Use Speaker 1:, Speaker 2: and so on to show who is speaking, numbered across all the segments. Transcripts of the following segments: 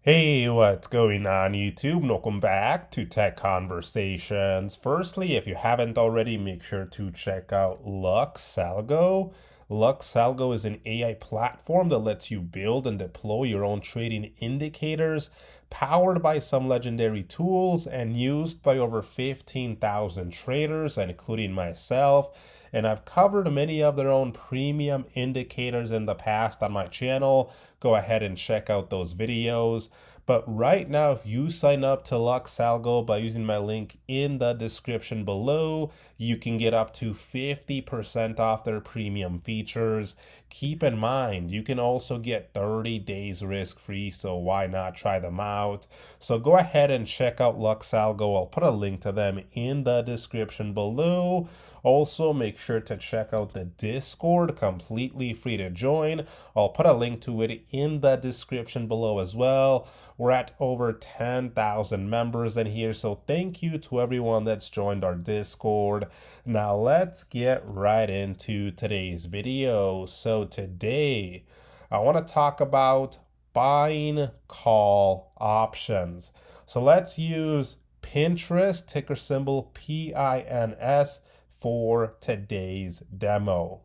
Speaker 1: Hey, what's going on, YouTube? Welcome back to Tech Conversations. Firstly, if you haven't already, make sure to check out LuxAlgo. LuxAlgo is an AI platform that lets you build and deploy your own trading indicators, powered by some legendary tools and used by over 15,000 traders, including myself. And I've covered many of their own premium indicators in the past on my channel. Go ahead and check out those videos. But right now, if you sign up to LuxAlgo by using my link in the description below, you can get up to 50% off their premium features. Keep in mind, you can also get 30 days risk-free, so why not try them out? So go ahead and check out LuxAlgo. I'll put a link to them in the description below. Also, make sure to check out the Discord, completely free to join. I'll put a link to it in the description below as well. We're at over 10,000 members in here, so thank you to everyone that's joined our Discord. Now let's get right into today's video. So today, I want to talk about buying call options. So let's use Pinterest, ticker symbol PINS, for today's demo.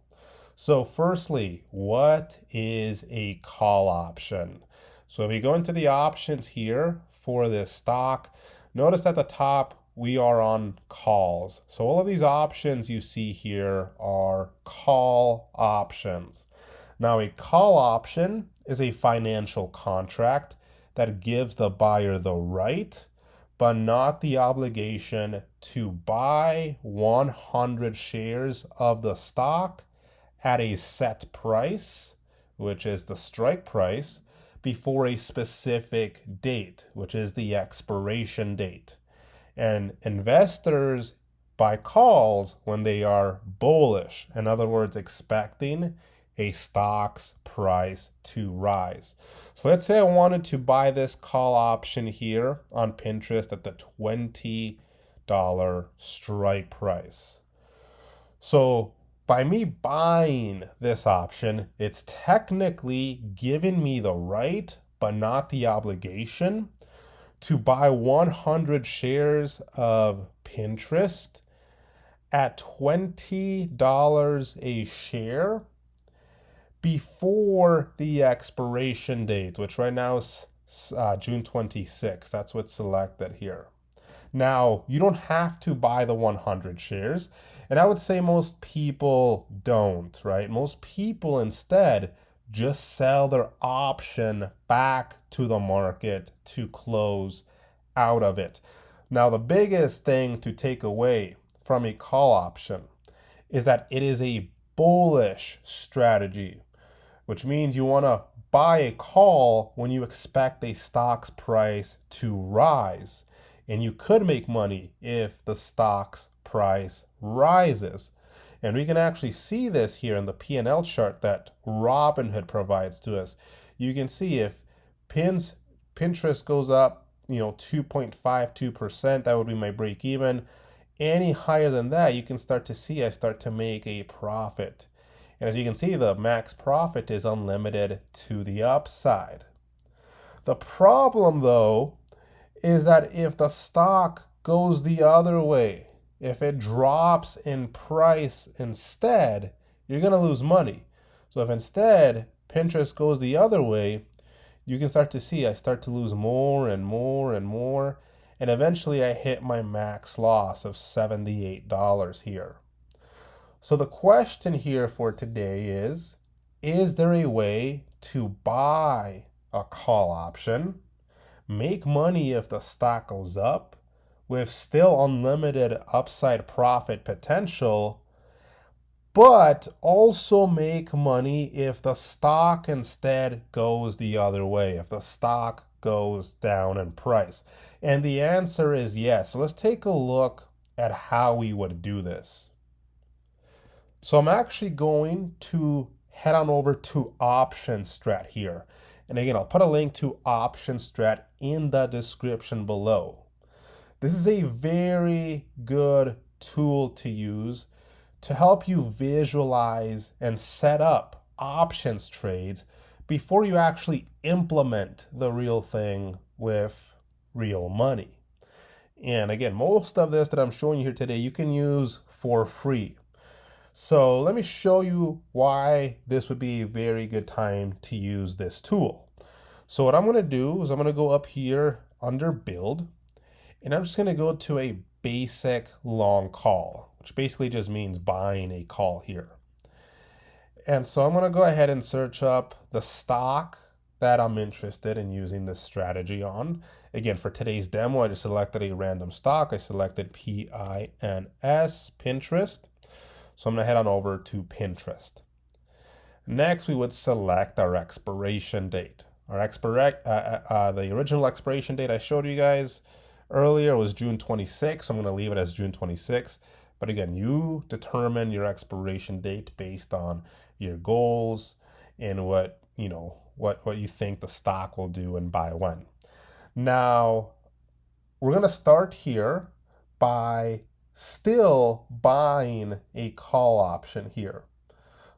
Speaker 1: So firstly, what is a call option? So if we go into the options here for this stock, notice at the top we are on calls. So all of these options you see here are call options. Now a call option is a financial contract that gives the buyer the right but not the obligation to buy 100 shares of the stock at a set price, which is the strike price, before a specific date, which is the expiration date. And investors buy calls when they are bullish, in other words, expecting a stock's price to rise. So let's say I wanted to buy this call option here on Pinterest at the $20 strike price. So by me buying this option, it's technically giving me the right, but not the obligation to buy 100 shares of Pinterest at $20 a share before the expiration date, which right now is June 26th. That's what's selected here. Now, you don't have to buy the 100 shares, and I would say most people don't, right? Most people instead just sell their option back to the market to close out of it. Now, the biggest thing to take away from a call option is that it is a bullish strategy, which means you want to buy a call when you expect a stock's price to rise. And you could make money if the stock's price rises. And we can actually see this here in the P&L chart that Robinhood provides to us. You can see if Pinterest goes up, 2.52%, that would be my break even. Any higher than that, you can start to see I start to make a profit. And as you can see, the max profit is unlimited to the upside. The problem, though, is that if the stock goes the other way, if it drops in price instead, you're going to lose money. So if instead Pinterest goes the other way, you can start to see I start to lose more and more and more. And eventually I hit my max loss of $78 here. So the question here for today is there a way to buy a call option, make money if the stock goes up, with still unlimited upside profit potential, but also make money if the stock instead goes the other way, if the stock goes down in price? And the answer is yes. So let's take a look at how we would do this. So I'm actually going to head on over to OptionStrat here. And again, I'll put a link to OptionStrat in the description below. This is a very good tool to use to help you visualize and set up options trades before you actually implement the real thing with real money. And again, most of this that I'm showing you here today, you can use for free. So let me show you why this would be a very good time to use this tool. So what I'm going to do is I'm going to go up here under build, and I'm just going to go to a basic long call, which basically just means buying a call here. And so I'm going to go ahead and search up the stock that I'm interested in using this strategy on. Again, for today's demo, I just selected a random stock. I selected PINS, Pinterest. So I'm going to head on over to Pinterest. Next, we would select our expiration date. The original expiration date I showed you guys earlier was June 26th. So I'm going to leave it as June 26th. But again, you determine your expiration date based on your goals and what you think the stock will do and by when. Now, we're going to start here by still buying a call option here.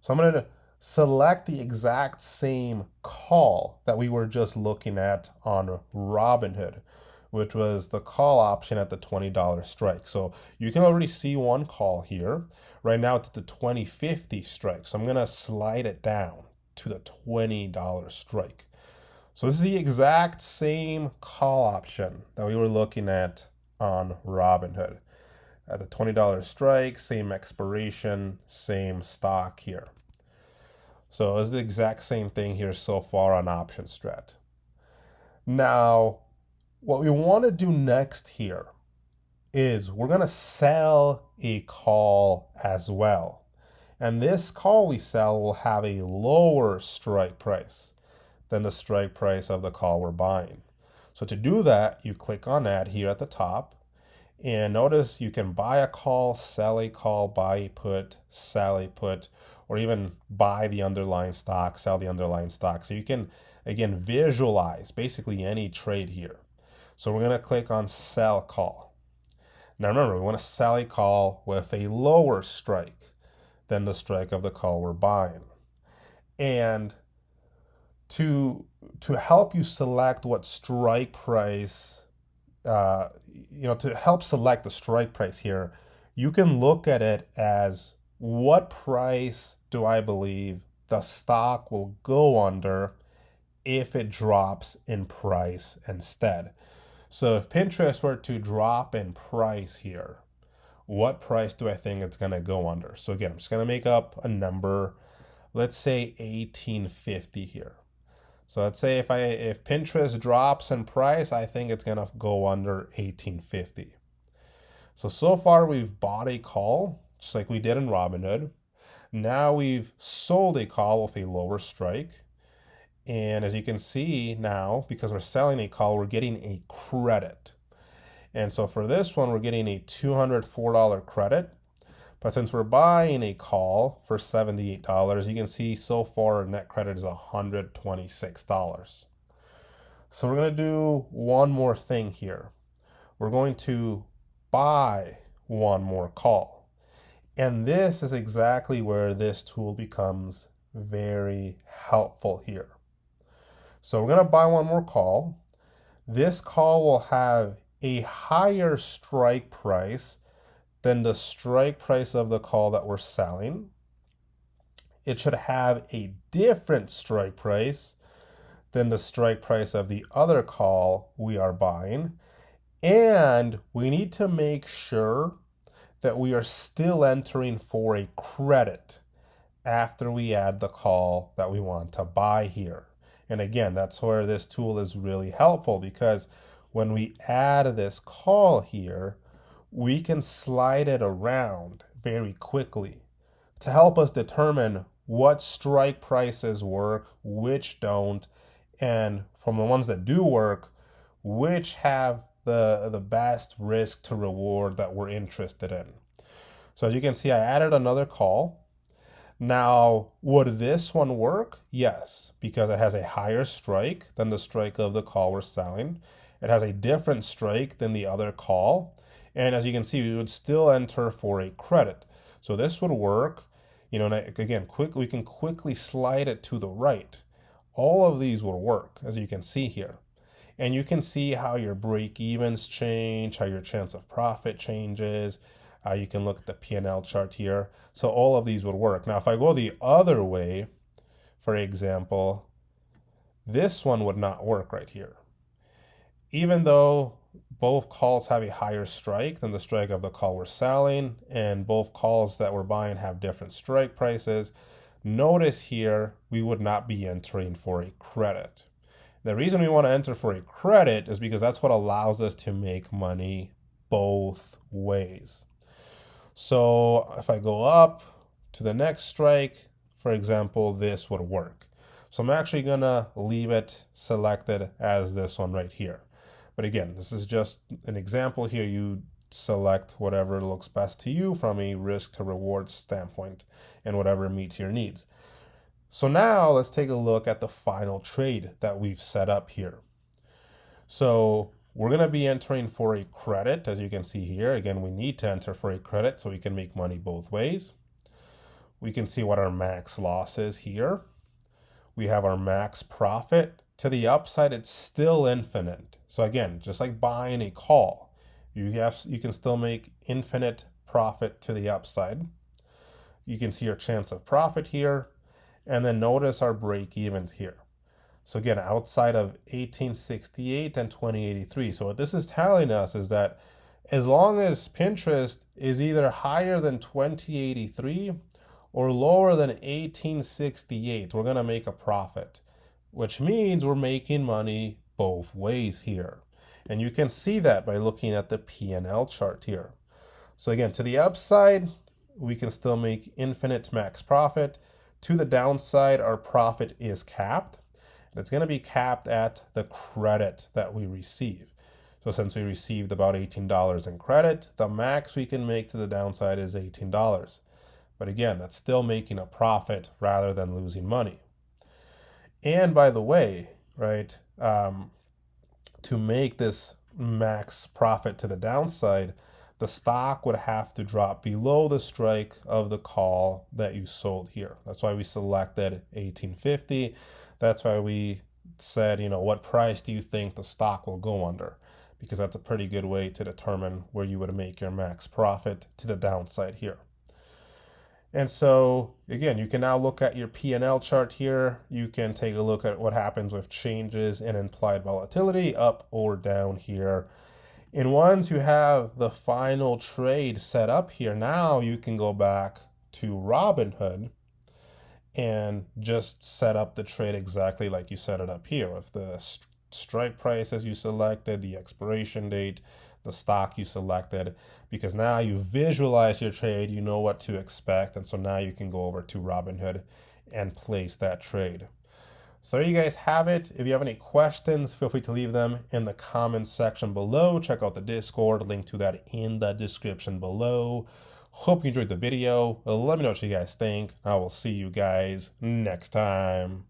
Speaker 1: So I'm going to select the exact same call that we were just looking at on Robinhood, which was the call option at the $20 strike. So you can already see one call here. Right now it's at the 20.50 strike. So I'm going to slide it down to the $20 strike. So this is the exact same call option that we were looking at on Robinhood. At the $20 strike, same expiration, same stock here. So it's the exact same thing here so far on OptionStrat. Now, what we want to do next here is we're going to sell a call as well. And this call we sell will have a lower strike price than the strike price of the call we're buying. So to do that, you click on that here at the top. And notice you can buy a call, sell a call, buy a put, sell a put, or even buy the underlying stock, sell the underlying stock. So you can, again, visualize basically any trade here. So we're going to click on sell call. Now remember, we want to sell a call with a lower strike than the strike of the call we're buying. And to help you select what strike price, to help select the strike price here, you can look at it as what price do I believe the stock will go under if it drops in price instead. So if Pinterest were to drop in price here, what price do I think it's going to go under? So again, I'm just going to make up a number. Let's say 1850 here. So let's say if Pinterest drops in price, I think it's going to go under 1850. So far we've bought a call, just like we did in Robinhood. Now we've sold a call with a lower strike. And as you can see now, because we're selling a call, we're getting a credit. And so for this one, we're getting a $204 credit. But since we're buying a call for $78, you can see so far our net credit is $126. So we're going to do one more thing here. We're going to buy one more call. And this is exactly where this tool becomes very helpful here. So we're going to buy one more call. This call will have a higher strike price than the strike price of the call that we're selling. It should have a different strike price than the strike price of the other call we are buying. And we need to make sure that we are still entering for a credit after we add the call that we want to buy here. And again, that's where this tool is really helpful, because when we add this call here, we can slide it around very quickly to help us determine what strike prices work, which don't, and from the ones that do work, which have the best risk to reward that we're interested in. So as you can see, I added another call. Now, would this one work? Yes, because it has a higher strike than the strike of the call we're selling. It has a different strike than the other call. And as you can see, we would still enter for a credit. So this would work, and again, we can quickly slide it to the right. all of these will work, as you can see here. And you can see how your break evens change, how your chance of profit changes. You can look at the P&L chart here. So all of these would work. Now, if I go the other way, for example, this one would not work right here. Even though both calls have a higher strike than the strike of the call we're selling, and both calls that we're buying have different strike prices, notice here we would not be entering for a credit. The reason we want to enter for a credit is because that's what allows us to make money both ways. So if I go up to the next strike, for example, this would work. So I'm actually going to leave it selected as this one right here. But again, this is just an example here. You select whatever looks best to you from a risk to reward standpoint and whatever meets your needs. So now let's take a look at the final trade that we've set up here. So we're going to be entering for a credit, as you can see here. Again, we need to enter for a credit so we can make money both ways. We can see what our max loss is here. We have our max profit. To the upside, it's still infinite. So again, just like buying a call, you can still make infinite profit to the upside. You can see your chance of profit here. And then notice our break evens here. So again, outside of 1868 and 2083. So what this is telling us is that as long as Pinterest is either higher than 2083 or lower than 1868, we're going to make a profit, which means we're making money both ways here. And you can see that by looking at the P&L chart here. So again, to the upside, we can still make infinite max profit. To the downside, our profit is capped. It's going to be capped at the credit that we receive. So since we received about $18 in credit, the max we can make to the downside is $18. But again, that's still making a profit rather than losing money. And by the way, right, to make this max profit to the downside, the stock would have to drop below the strike of the call that you sold here. That's why we selected 1850. That's why we said, what price do you think the stock will go under? Because that's a pretty good way to determine where you would make your max profit to the downside here. And so again, you can now look at your P&L chart here. You can take a look at what happens with changes in implied volatility up or down here. And once you have the final trade set up here, now you can go back to Robinhood and just set up the trade exactly like you set it up here with the strike price as you selected, the expiration date, the stock you selected, because now you visualize your trade, you know what to expect, and so now you can go over to Robinhood and place that trade. So there you guys have it. If you have any questions, feel free to leave them in the comments section below. Check out the Discord, link to that in the description below. Hope you enjoyed the video. Let me know what you guys think. I will see you guys next time.